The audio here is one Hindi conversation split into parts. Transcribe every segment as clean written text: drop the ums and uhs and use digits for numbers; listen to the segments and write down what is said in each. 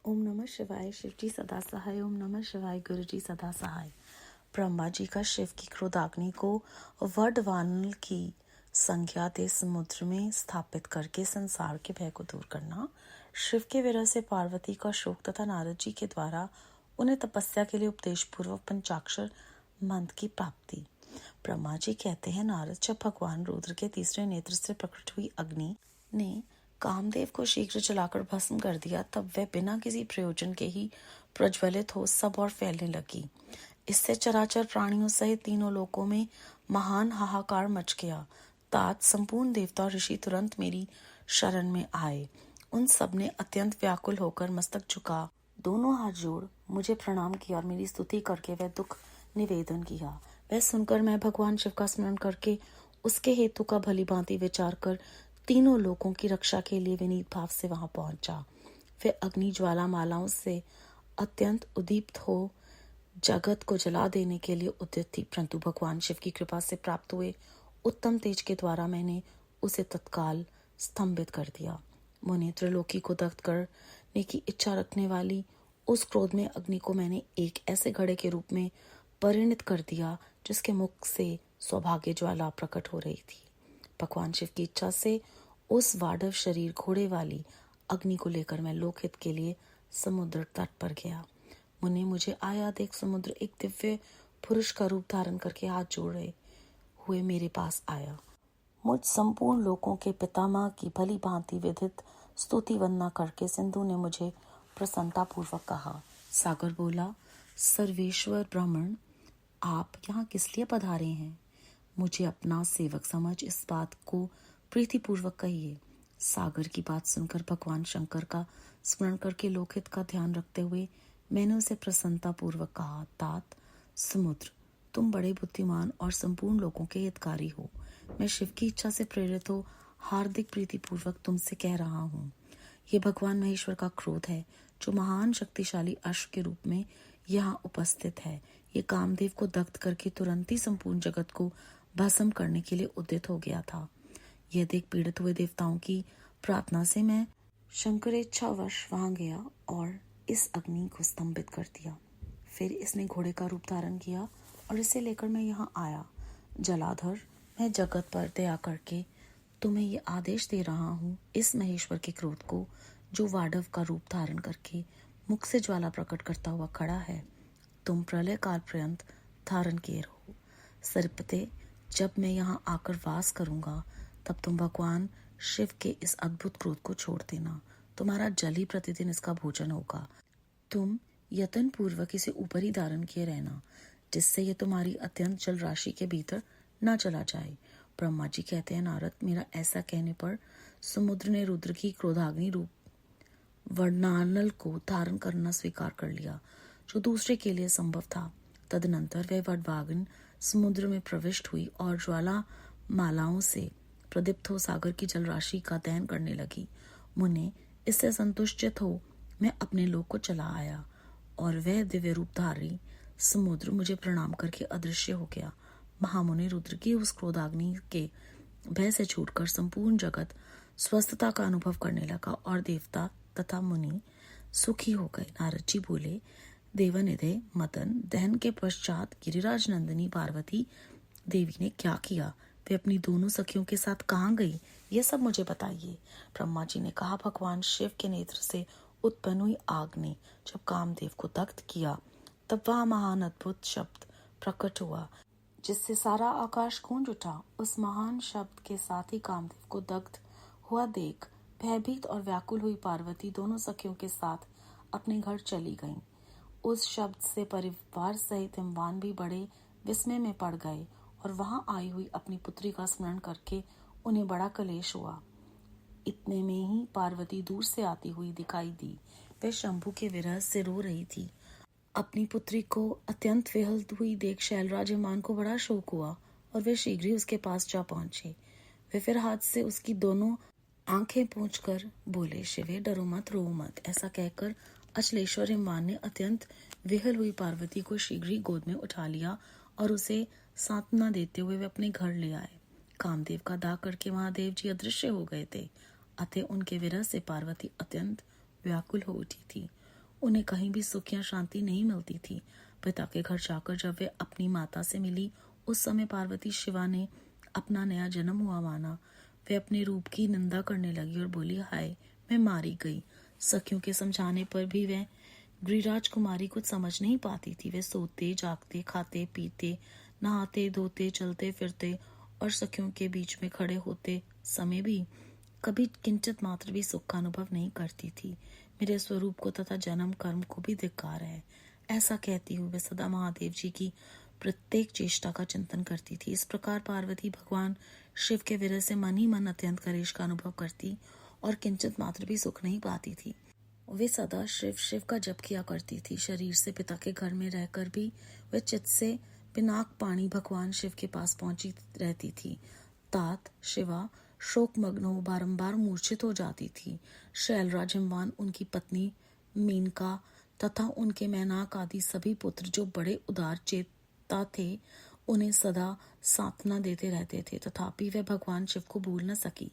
ओम नमः शिवाय। शिव जी सदा सहाय। ओम नमः शिवाय। गुरु जी सदा सहाय। ब्रह्मा जी का शिव की क्रोधाग्नि को वडवानल की संज्ञा दे समुद्र में स्थापित करके संसार के भय को दूर करना, शिव के विरह से पार्वती का शोक तथा नारद जी के द्वारा उन्हें तपस्या के लिए उपदेश पूर्वक पंचाक्षर मंत्र की प्राप्ति। ब्रह्मा जी कहते हैं, नारद, जब भगवान रुद्र के तीसरे नेत्र से प्रकट हुई अग्नि ने कामदेव को शीघ्र जलाकर भस्म कर दिया, तब वह बिना किसी प्रयोजन के ही प्रज्वलित हो सब और फैलने लगी। इससे चराचर प्राणियों सहित तीनों लोकों में महान हाहाकार मच गया। तात संपूर्ण देवता और ऋषि तुरंत मेरी शरण में आए। उन सब ने अत्यंत व्याकुल होकर मस्तक झुका दोनों हाथ जोड़ मुझे प्रणाम किया और मेरी स्तुति करके वह दुख निवेदन किया। वह सुनकर मैं भगवान शिव का स्मरण करके उसके हेतु का भली भांति विचार कर तीनों लोकों की रक्षा के लिए विनीत भाव से वहां पहुंचा। वे अग्नि ज्वाला मालाओं से अत्यंत उद्दीप्त हो जगत को जला देने के लिए उद्यत थी, परंतु भगवान शिव की कृपा से प्राप्त हुए उत्तम तेज के द्वारा मैंने उसे तत्काल स्तंभित कर दिया। मुने त्रिलोकी को दग्ध करने की इच्छा रखने वाली उस क्रोध में अग्नि को मैंने एक ऐसे घड़े के रूप में परिणत कर दिया जिसके मुख से सौभाग्य ज्वाला प्रकट हो रही थी। भगवान शिव की इच्छा से उस वाडव शरीर घोड़े वाली अग्नि को लेकर मैं लोकहित के लिए समुद्र तट पर गया। मुने, मुझे आया देख समुद्र एक दिव्य पुरुष का रूप धारण करके हाथ जोड़े हुए मेरे पास आया। मुझ संपूर्ण लोकों के पितामह की भली भांति विधित स्तुति वंदना करके सिंधु ने मुझे प्रसन्नता पूर्वक कहा। सागर बोला, सर्वेश्वर ब्राह्मण, आप यहाँ किस लिए पधारे हैं? मुझे अपना सेवक समझ इस बात को प्रीतिपूर्वक कहिए। सागर की बात सुनकर भगवान शंकर का स्मरण करके लोकहित का ध्यान रखते हुए मैंने उसे प्रसन्नता पूर्वक कहा, तात समुद्र, तुम बड़े बुद्धिमान और संपूर्ण लोगों के हितकारी हो। मैं शिव की इच्छा से प्रेरित हो हार्दिक प्रीतिपूर्वक तुमसे कह रहा हूँ। ये भगवान महेश्वर का क्रोध है जो महान शक्तिशाली अश्व के रूप में यहाँ उपस्थित है। ये कामदेव को दग्ध करके तुरंत ही संपूर्ण जगत को भस्म करने के लिए उद्यत हो गया था। यह देख पीड़ित हुए देवताओं की प्रार्थना से मैं शंकरेच्छावश वहां गया और इस अग्नि को स्तंभित कर दिया। फिर इसने घोड़े का रूप धारण किया और इसे लेकर मैं यहाँ आया। जलाधर, मैं जगत पर दया करके तुम्हें ये आदेश दे रहा हूँ, इस महेश्वर के क्रोध को जो वाडव का रूप धारण करके मुख से ज्वाला प्रकट करता हुआ खड़ा है, तुम प्रलय काल पर्यंत धारण किए रहो। सरपते, जब मैं यहाँ आकर वास करूंगा तब तुम भगवान शिव के इस अद्भुत क्रोध को छोड़ देना। तुम्हारा जल ही प्रतिदिन इसका भोजन होगा। तुम यत्न पूर्वक इसे ऊपर ही धारण किए रहना, जिससे ये तुम्हारी अत्यंत जल राशि के भीतर न चला जाए। ब्रह्मा जी कहते हैं, नारद, मेरा ऐसा कहने पर समुद्र ने रुद्र की क्रोधाग्नि रूप वर्णानल को धारण करना स्वीकार कर लिया, जो दूसरे के लिए संभव था। तदनंतर वह वडवाग्नि समुद्र में प्रविष्ट हुई और ज्वाला मालाओं से प्रदीप्त हो सागर की जलराशि का दहन करने लगी। मुने, इससे संतुष्ट हो मैं अपने लोक को चला आया और वह दिव्य रूपधारी समुद्र मुझे प्रणाम करके अदृश्य हो गया। महामुनि रुद्र की उस क्रोधाग्नि के भय से छूटकर संपूर्ण जगत स्वस्थता का अनुभव करने लगा और देवता तथा मुनि सुखी हो गए। नारद जी बोले, देवनिधे मदन दहन के पश्चात गिरिराज नंदिनी पार्वती देवी ने क्या किया? वे अपनी दोनों सखियों के साथ कहाँ गई? ये सब मुझे बताइए। ब्रह्मा जी ने कहा, भगवान शिव के नेत्र से उत्पन्न हुई आग ने जब कामदेव को दग्ध किया, तब वह महान अद्भुत शब्द प्रकट हुआ जिससे सारा आकाश गूंज उठा। उस महान शब्द के साथ ही कामदेव को दग्ध हुआ देख भयभीत और व्याकुल हुई पार्वती दोनों सखियों के साथ अपने घर चली गईं। उस शब्द से परिवार सहित हिमवान भी बड़े विस्मय में पड़ गए और वहां आई हुई अपनी पुत्री का स्मरण करके उन्हें बड़ा क्लेश हुआ। इतने में ही पार्वती दूर से आती हुई दिखाई दी। वह शंभु के विरह से रो रही थी। अपनी पुत्री को अत्यंत विहल हुई देख शैलराज हिमान को बड़ा शोक हुआ और वे शीघ्र ही उसके पास जा पहुंचे। वे फिर हाथ से उसकी दोनों आंखें पोंछकर बोले, शिवे, डरो मत, रो मत। ऐसा कहकर अचलेश्वर हिमान ने अत्यंत विहल हुई पार्वती को शीघ्र ही गोद में उठा लिया और उसे सांत्वना देते हुए वे अपने घर ले आए। कामदेव का दाह करके महादेव जी अदृश्य हो गए थे, अतः उनके विरह से पार्वती अत्यंत व्याकुल हो उठी थी। उन्हें कहीं भी सुख या शांति नहीं मिलती थी। पिता के घर जाकर जब वे अपनी माता से मिली, उस समय पार्वती शिवा ने अपना नया जन्म हुआ माना। वे अपने रूप की निंदा करने लगी और बोली, हाय, मैं मारी गई। सखियों के समझाने पर भी वह गिरिराज कुमारी कुछ समझ नहीं पाती थी। वे सोते, जागते, खाते, पीते, नहाते, धोते, चलते फिरते और सखियों के बीच में खड़े होते समय भी कभी किंचित मात्र भी सुख का अनुभव नहीं करती थी। मेरे स्वरूप को तथा जन्म कर्म को भी धिक्कार है। ऐसा कहती हुए वे सदा महादेव जी की प्रत्येक चेष्टा का चिंतन करती थी। इस प्रकार पार्वती भगवान शिव के विरह से मन ही मन अत्यंत कलेश का अनुभव करती और किंचित मात्र भी सुख नहीं पाती थी। वे सदा शिव शिव का जप किया करती थी। शरीर से पिता के घर में रहकर भी वे चित्त से पिनाक पाणी भगवान शिव के पास पहुंची रहती थी। तात शिवा शोकमग्न हो बारंबार मूर्छित हो जाती थी। शैलराज हिमवान, उनकी पत्नी मेनका तथा उनके मैनाक आदि सभी पुत्र जो बड़े उदार चेता थे, उन्हें सदा सांत्वना देते रहते थे, तथापि वे भगवान शिव को भूल न सकी।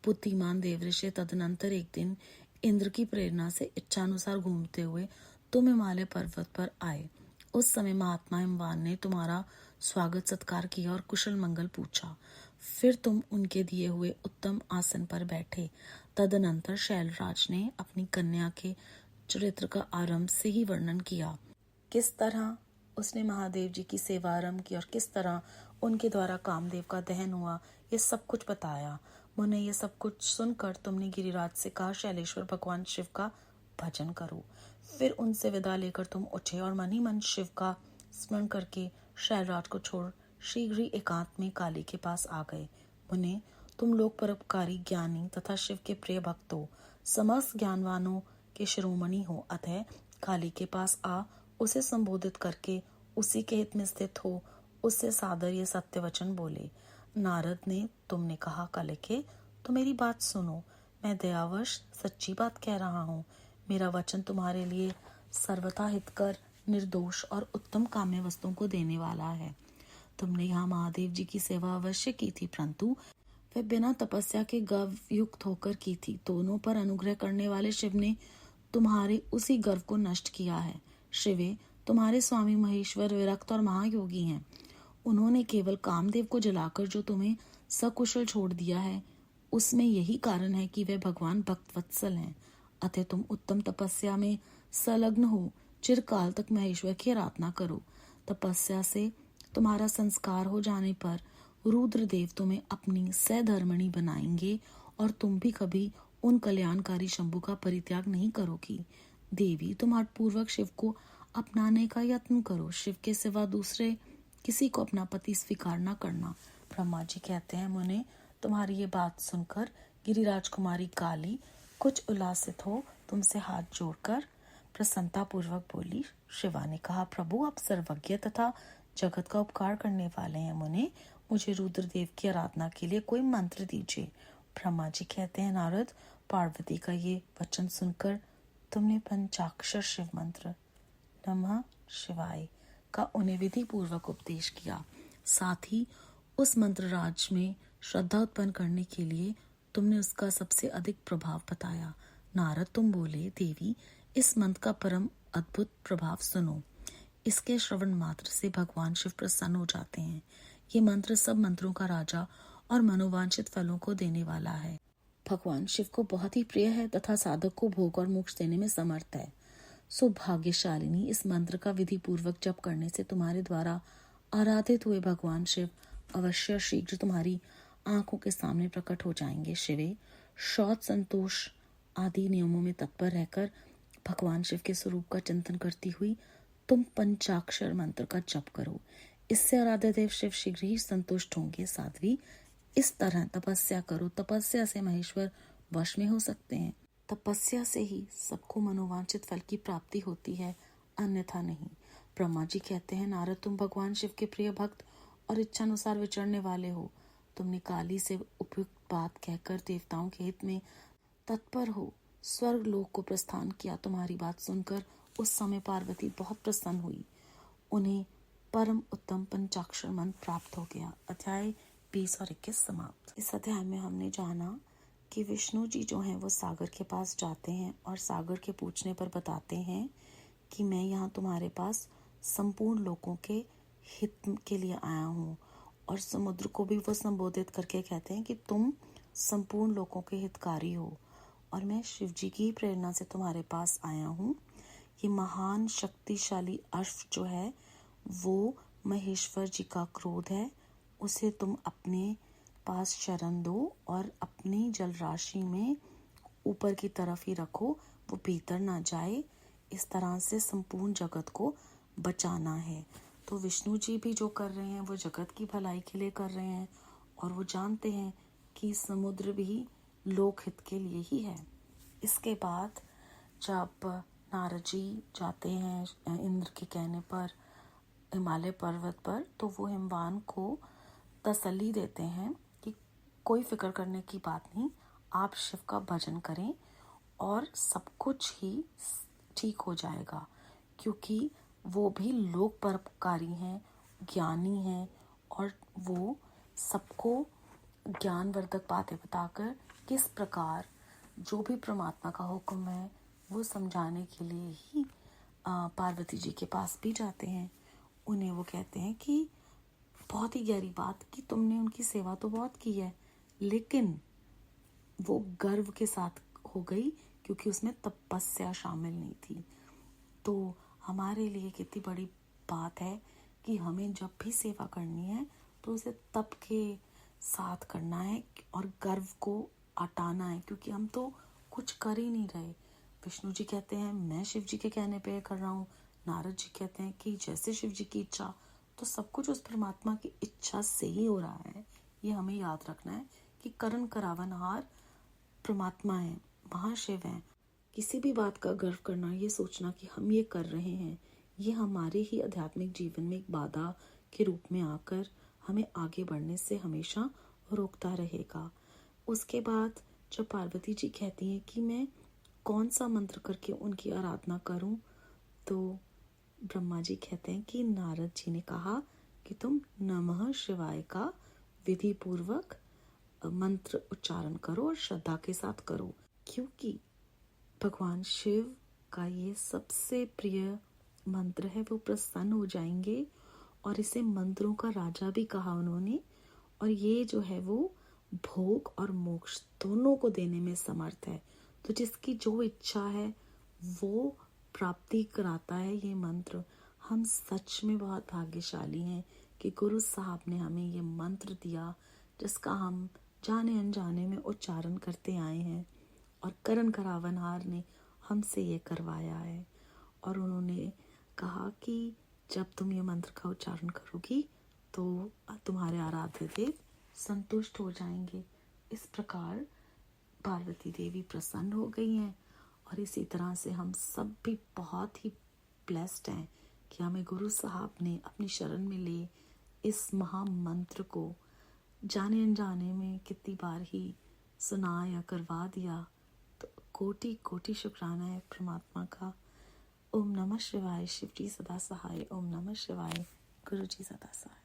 बुद्धिमान देवऋषि तदनंतर एक दिन इंद्र की प्रेरणा से इच्छानुसार घूमते हुए तुम हिमालय पर्वत पर आए। उस समय महात्मा हिमवान ने तुम्हारा स्वागत सत्कार किया और कुशल मंगल पूछा। फिर तुम उनके दिए हुए उत्तम आसन पर बैठे। तदनंतर शैलराज ने अपनी कन्या के चरित्र का आरंभ से ही वर्णन किया। किस तरह उसने महादेव जी की सेवा आरंभ की और किस तरह उनके द्वारा कामदेव का दहन हुआ, ये सब कुछ बताया। मुने, ये सब कुछ सुनकर तुमने गिरिराज से कहा, शैलेश्वर भगवान शिव का भजन करो। फिर उनसे विदा लेकर तुम उठे और मन ही मन शिव का स्मरण करके शैलराज को छोड़ शीघ्र ही एकांत में काली के पास आ गए। मुने, तुम लोग परोपकारी, ज्ञानी तथा शिव के प्रिय भक्त हो, समस्त ज्ञानवानों के शिरोमणि हो, अतः काली के पास आ उसे संबोधित करके उसी के हित में स्थित हो उससे सादर ये सत्य वचन बोले। नारद ने, तुमने कहा कलिके, तो मेरी बात सुनो। मैं दयावश सच्ची बात कह रहा हूँ। मेरा वचन तुम्हारे लिए सर्वथा हितकर, निर्दोष और उत्तम काम्य वस्तुओं को देने वाला है। तुमने यहाँ महादेव जी की सेवा अवश्य की थी, परंतु वह बिना तपस्या के गर्व युक्त होकर की थी। दोनों पर अनुग्रह करने वाले शिव ने तुम्हारे उसी गर्व को नष्ट किया है। शिवे, तुम्हारे स्वामी महेश्वर विरक्त और महायोगी हैं। उन्होंने केवल कामदेव को जलाकर जो तुम्हें सकुशल छोड़ दिया है, उसमें यही कारण है कि वे भगवान भक्तवत्सल हैं। अतः तुम उत्तम तपस्या में संलग्न हो चिरकाल तक महेश्वर की आराधना करो। तपस्या से तुम्हारा संस्कार हो जाने पर रुद्रदेव तुम्हें अपनी सहधर्मिणी बनाएंगे और तुम भी कभी उन कल्याणकारी शंभु का परित्याग नहीं करोगी। देवी, तुम हठपूर्वक शिव को अपनाने का यत्न करो। शिव के सिवा दूसरे किसी को अपना पति स्वीकार न करना। ब्रह्मा जी कहते हैं, मुने, तुम्हारी ये बात सुनकर गिरिराज कुमारी काली कुछ उल्लासित हो तुमसे हाथ जोड़कर प्रसन्नता पूर्वक बोली। शिवा ने कहा, प्रभु, आप सर्वज्ञ तथा जगत का उपकार करने वाले हैं। मुने, मुझे रुद्रदेव की आराधना के लिए कोई मंत्र दीजिए। ब्रह्मा जी कहते हैं, नारद, पार्वती का ये वचन सुनकर तुमने पंचाक्षर शिव मंत्र नमः शिवाय का उन्हें विधि पूर्वक उपदेश किया। साथ ही उस मंत्र राज में श्रद्धा उत्पन्न करने के लिए तुमने उसका सबसे अधिक प्रभाव बताया। नारद, तुम बोले, देवी, इस मंत्र का परम अद्भुत प्रभाव सुनो। इसके श्रवण मात्र से भगवान शिव प्रसन्न हो जाते हैं। ये मंत्र सब मंत्रों का राजा और मनोवांछित फलों को देने वाला है। भगवान शिव को बहुत ही प्रिय है तथा साधक को भोग और मोक्ष देने में समर्थ है। सौभाग्यशालिनी, इस मंत्र का विधि पूर्वक जप करने से तुम्हारे द्वारा आराधित हुए भगवान शिव अवश्य शीघ्र तुम्हारी आंखों के सामने प्रकट हो जाएंगे। शिवे, शौच, संतोष आदि नियमों में तत्पर रहकर भगवान शिव के स्वरूप का चिंतन करती हुई तुम पंचाक्षर मंत्र का जप करो। इससे आराध्य देव शिव शीघ्र ही संतुष्ट होंगे। साध्वी, इस तरह तपस्या करो। तपस्या से महेश्वर वश में हो सकते हैं। तपस्या से ही सबको मनोवांछित फल की प्राप्ति होती है, अन्यथा नहीं। ब्रह्मा जी कहते हैं, नारद, तुम भगवान शिव के प्रिय भक्त और इच्छानुसार विचरने वाले हो। तुमने काली से उपयुक्त बात कहकर देवताओं के हित में तत्पर हो स्वर्ग लोक को प्रस्थान किया। तुम्हारी बात सुनकर उस समय पार्वती बहुत प्रसन्न हुई। उन्हें परम उत्तम पंचाक्षर मंत्र प्राप्त हो गया। अध्याय 20 और 21 समाप्त। इस अध्याय में हमने जाना कि विष्णु जी जो हैं वो सागर के पास जाते हैं और सागर के पूछने पर बताते हैं कि मैं यहाँ तुम्हारे पास संपूर्ण लोगों के हित के लिए आया हूँ। और समुद्र को भी वो संबोधित करके कहते हैं कि तुम संपूर्ण लोगों के हितकारी हो और मैं शिव जी की प्रेरणा से तुम्हारे पास आया हूँ। ये महान शक्तिशाली अश्व जो है वो महेश्वर जी का क्रोध है, उसे तुम अपने पास शरण दो और अपनी जल राशि में ऊपर की तरफ ही रखो, वो भीतर ना जाए। इस तरह से संपूर्ण जगत को बचाना है। तो विष्णु जी भी जो कर रहे हैं वो जगत की भलाई के लिए कर रहे हैं और वो जानते हैं कि समुद्र भी लोकहित के लिए ही है। इसके बाद जब नारद जी जाते हैं इंद्र के कहने पर हिमालय पर्वत पर, तो वो हिमवान को तसल्ली देते हैं कि कोई फिक्र करने की बात नहीं, आप शिव का भजन करें और सब कुछ ही ठीक हो जाएगा, क्योंकि वो भी लोक परोपकारी हैं, ज्ञानी हैं और वो सबको ज्ञानवर्धक बातें बताकर किस प्रकार जो भी परमात्मा का हुक्म है वो समझाने के लिए ही पार्वती जी के पास भी जाते हैं। उन्हें वो कहते हैं कि बहुत ही गहरी बात कि तुमने उनकी सेवा तो बहुत की है, लेकिन वो गर्व के साथ हो गई क्योंकि उसमें तपस्या शामिल नहीं थी। तो हमारे लिए कितनी बड़ी बात है कि हमें जब भी सेवा करनी है तो उसे तप के साथ करना है और गर्व को हटाना है, क्योंकि हम तो कुछ कर ही नहीं रहे। विष्णु जी कहते हैं मैं शिव जी के कहने पे कर रहा हूँ, नारद जी कहते हैं कि जैसे शिव जी की इच्छा, तो सब कुछ उस परमात्मा की इच्छा से ही हो रहा है। ये हमें याद रखना है कि करण करावनहार परमात्मा है, महाशिव है। किसी भी बात का गर्व करना, ये सोचना कि हम ये कर रहे हैं, ये हमारे ही आध्यात्मिक जीवन में एक बाधा के रूप में आकर हमें आगे बढ़ने से हमेशा रोकता रहेगा। उसके बाद जब पार्वती जी कहती हैं कि मैं कौन सा मंत्र करके उनकी आराधना करूं, तो ब्रह्मा जी कहते हैं कि नारद जी ने कहा कि तुम नमः शिवाय का विधि पूर्वक मंत्र उच्चारण करो और श्रद्धा के साथ करो, क्योंकि भगवान शिव का ये सबसे प्रिय मंत्र है। वो प्रसन्न हो जाएंगे और इसे मंत्रों का राजा भी कहा उन्होंने। और ये जो है वो भोग और मोक्ष दोनों को देने में समर्थ है। तो जिसकी जो इच्छा है वो प्राप्ति कराता है ये मंत्र। हम सच में बहुत भाग्यशाली हैं कि गुरु साहब ने हमें ये मंत्र दिया, जिसका हम जाने अनजाने में उच्चारण करते आए हैं और करण करावनहार ने हमसे ये करवाया है। और उन्होंने कहा कि जब तुम ये मंत्र का उच्चारण करोगी तो तुम्हारे आराध्य देव संतुष्ट हो जाएंगे। इस प्रकार पार्वती देवी प्रसन्न हो गई हैं और इसी तरह से हम सब भी बहुत ही ब्लेस्ड हैं कि हमें गुरु साहब ने अपनी शरण में ले इस महामंत्र को जाने अनजाने में कितनी बार ही सुना या करवा दिया। तो कोटि कोटि शुक्राना है परमात्मा का। ओम नमः शिवाय। शिव जी सदा सहाय। ओम नमः शिवाय। गुरु जी सदा सहाय।